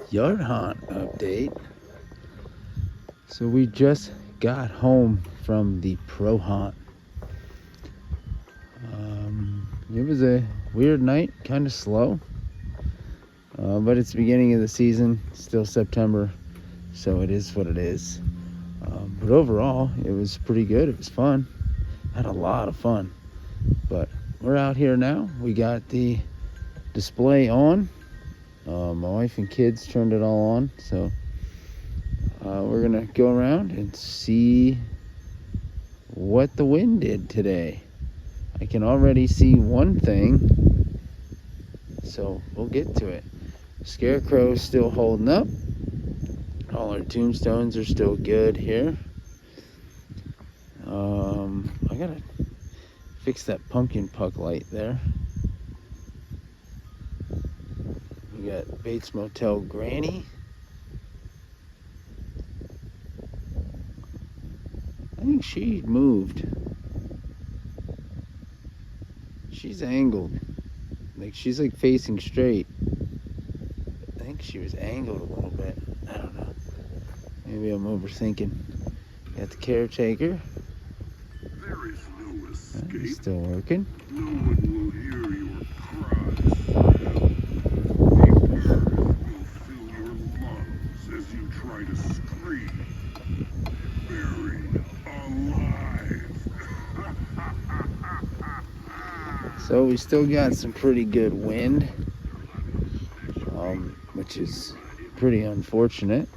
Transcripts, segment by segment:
yard hunt update. So we just got home from the pro hunt. It was a weird night, kind of slow, but it's the beginning of the season, still September, so it is what it is. But overall, it was pretty good. It was fun. Had a lot of fun. But we're out here now. We got the display on. My wife and kids turned it all on, so we're gonna go around and see what the wind did today. I can already see one thing, so we'll get to it. Scarecrow's still holding up. All our tombstones are still good here. I gotta fix that pumpkin puck light there. We got Bates Motel Granny. I think she moved. She's angled. Like she's like facing straight. I think she was angled a little bit. I don't know. Maybe I'm overthinking. Got the caretaker. There is no escape. He's still working. No one will hear your cries. The earth will fill your lungs as you try to scream. Buried alive. So we still got some pretty good wind, which is pretty unfortunate.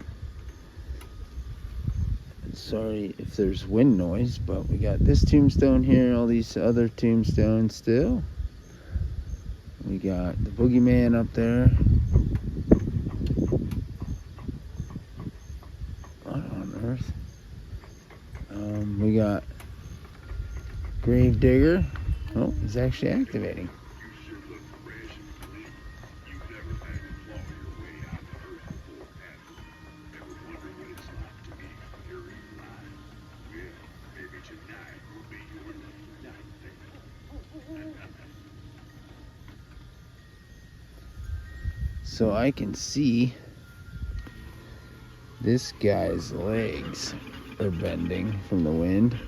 Sorry if there's wind noise, but we got this tombstone here, all these other tombstones still. We got the boogeyman up there. What on earth? We got Gravedigger. Oh, he's actually activating. So I can see this guy's legs are bending from the wind.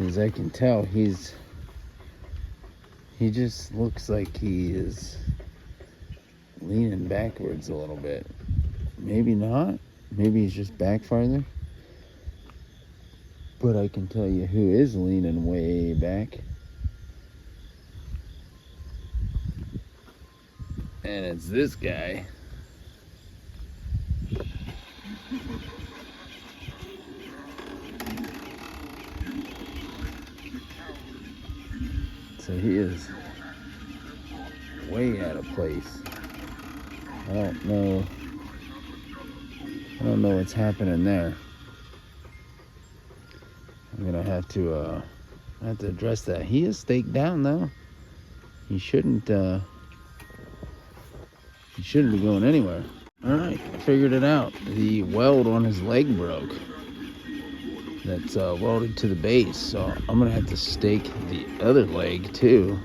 As I can tell, he just looks like he is leaning backwards a little bit. Maybe not. Maybe he's just back farther. But I can tell you who is leaning way back. And it's this guy. So he is way out of place. I don't know what's happening there. I'm gonna have to address that. He is staked down though. He shouldn't be going anywhere. All right, I figured it out. The weld on his leg broke. That's welded to the base, so I'm gonna have to stake the other leg too.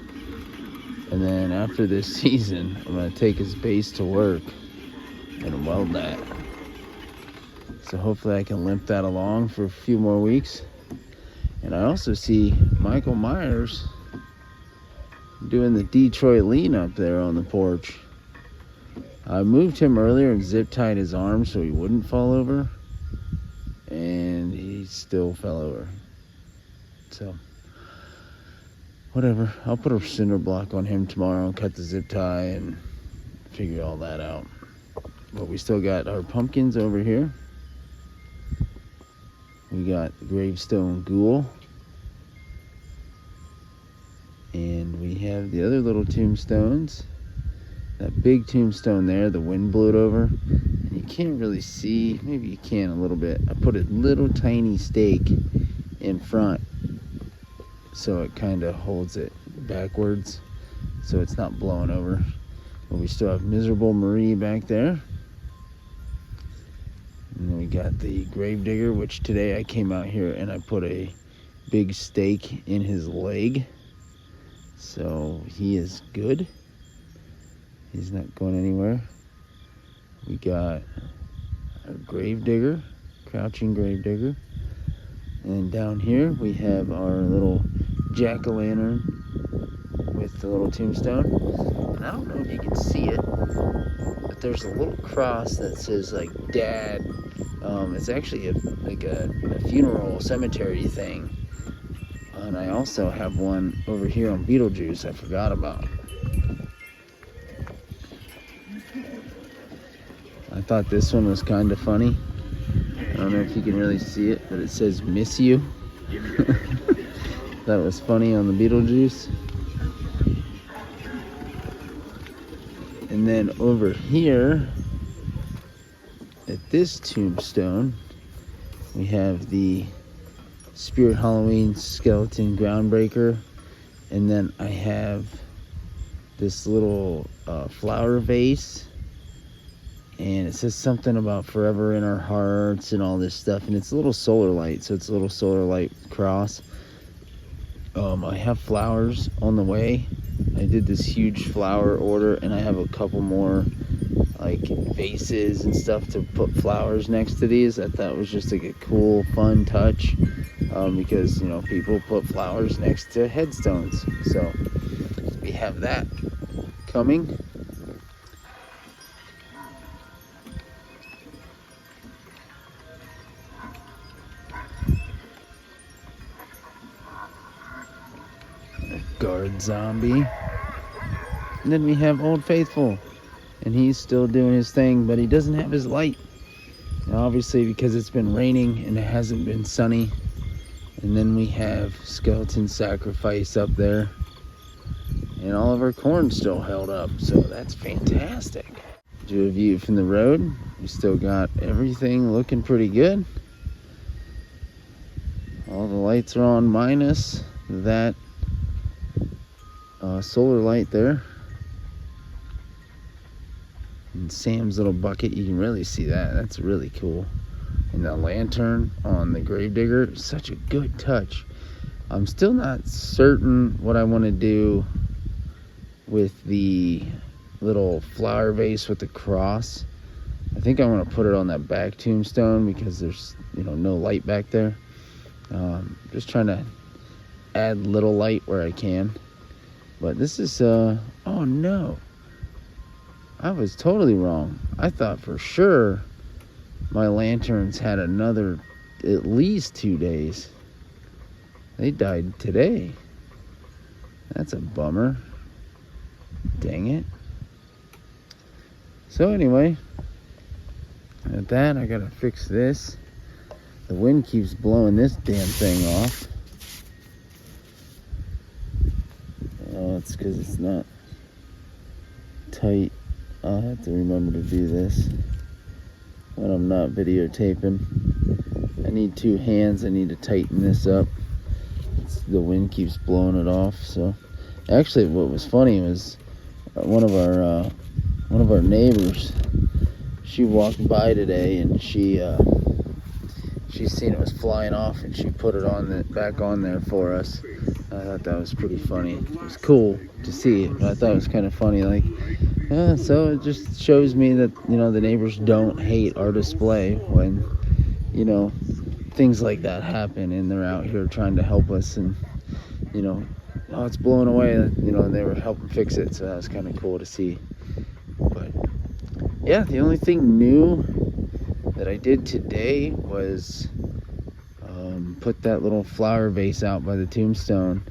And then after this season, I'm gonna take his base to work and weld that. So hopefully I can limp that along for a few more weeks. And I also see Michael Myers doing the Detroit lean up there on the porch. I moved him earlier and zip tied his arm so he wouldn't fall over. And he still fell over. So, whatever. I'll put a cinder block on him tomorrow and cut the zip tie and figure all that out. But we still got our pumpkins over here. We got the gravestone ghoul. And we have the other little tombstones. That big tombstone there, the wind blew it over. And you can't really see, maybe you can a little bit. I put a little tiny stake in front so it kind of holds it backwards so it's not blowing over. But we still have Miserable Marie back there. And then we got the gravedigger, which today I came out here and I put a big stake in his leg. So he is good. He's not going anywhere. We got our gravedigger, crouching gravedigger. And down here we have our little jack-o'-lantern with the little tombstone. And I don't know if you can see it, but there's a little cross that says like Dad. It's actually a funeral cemetery thing. And I also have one over here on Beetlejuice I forgot about. I thought this one was kind of funny. I don't know if you can really see it, but it says "Miss You." That was funny on the Beetlejuice. And then over here at this tombstone, we have the Spirit Halloween skeleton groundbreaker, and then I have this little flower vase, and it says something about forever in our hearts and all this stuff, and it's a little solar light, so it's a little solar light cross. I have flowers on the way. I did this huge flower order, and I have a couple more like vases and stuff to put flowers next to these. I thought it was just like a cool, fun touch, because you know, people put flowers next to headstones. So we have that coming. Guard zombie. And then we have Old Faithful, and he's still doing his thing, but he doesn't have his light. And obviously because it's been raining and it hasn't been sunny. And then we have Skeleton Sacrifice up there, and all of our corn's still held up, so that's fantastic. Do a view from the road. We still got everything looking pretty good. All the lights are on minus that solar light there. And Sam's little bucket, you can really see that. That's really cool. And the lantern on the gravedigger, such a good touch. I'm still not certain what I want to do with the little flower vase with the cross. I think I want to put it on that back tombstone because there's, you know, no light back there. Just trying to add little light where I can. But this is, oh no. I was totally wrong. I thought for sure my lanterns had another at least 2 days. They died today. That's a bummer. Dang it. So anyway, at that I gotta fix this. The wind keeps blowing this damn thing off. Oh, it's because it's not tight. I'll have to remember to do this when I'm not videotaping. I need 2 hands. I need to tighten this up. The wind keeps blowing it off. So actually what was funny was one of our neighbors, she walked by today, and she seen it was flying off, and she put it on back on there for us. I thought that was pretty funny. It was cool to see it, but I thought it was kind of funny, like, so it just shows me that, you know, the neighbors don't hate our display when, you know, things like that happen, and they're out here trying to help us, and, you know, oh, it's blowing away, you know, and they were helping fix it, so that was kind of cool to see. But yeah, the only thing new that I did today was put that little flower vase out by the tombstone.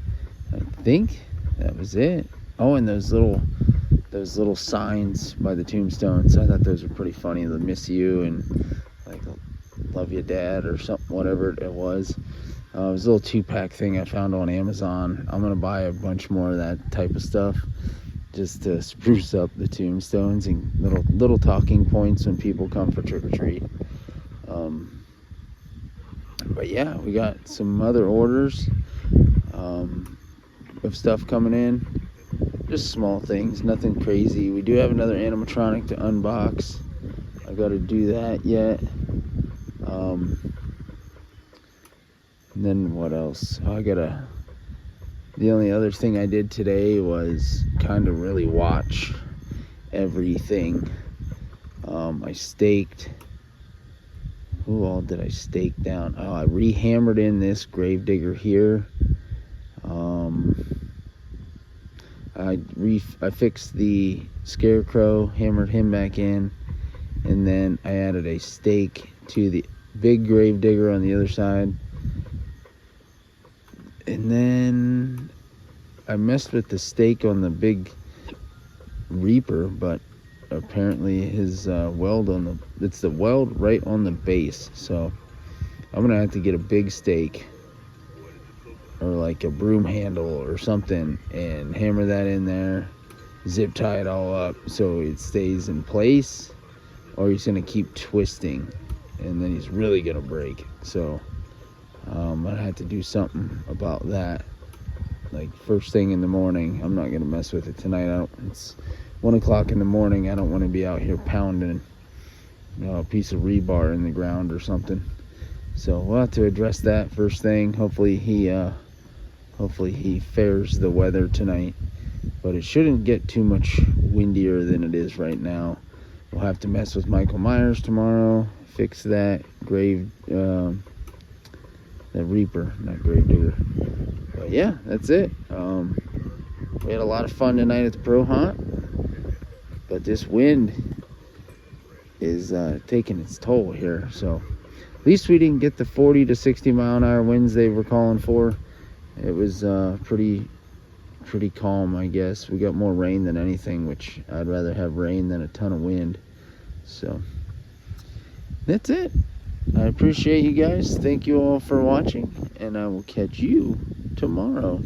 I think that was it. Oh, and those little signs by the tombstone. So I thought those were pretty funny. The "Miss You" and like "Love You, Dad" or something, whatever it was. It was a little 2-pack thing I found on Amazon. I'm gonna buy a bunch more of that type of stuff just to spruce up the tombstones and little talking points when people come for trick or treat. But yeah, we got some other orders of stuff coming in. Just small things, nothing crazy. We do have another animatronic to unbox. I got to do that yet. And then what else? The only other thing I did today was kind of really watch everything. I staked. Who all did I stake down? Oh, I rehammered in this gravedigger here. I fixed the scarecrow, hammered him back in, and then I added a stake to the big gravedigger on the other side. And then I messed with the stake on the big reaper, but apparently his weld it's the weld right on the base, so I'm gonna have to get a big stake or like a broom handle or something and hammer that in there, zip tie it all up so it stays in place, or he's gonna keep twisting and then he's really gonna break. So I'm gonna have to do something about that, like first thing in the morning. I'm not gonna mess with it tonight. It's 1 o'clock in the morning. I don't want to be out here pounding, a piece of rebar in the ground or something. So we'll have to address that first thing. Hopefully he fares the weather tonight, but it shouldn't get too much windier than it is right now. We'll have to mess with Michael Myers tomorrow, fix that that reaper, not gravedigger. But yeah, that's it. We had a lot of fun tonight at the pro hunt, but this wind is taking its toll here. So at least we didn't get the 40 to 60 mile an hour winds they were calling for. It was pretty calm, I guess. We got more rain than anything, which I'd rather have rain than a ton of wind. So that's it. I appreciate you guys. Thank you all for watching, and I will catch you tomorrow.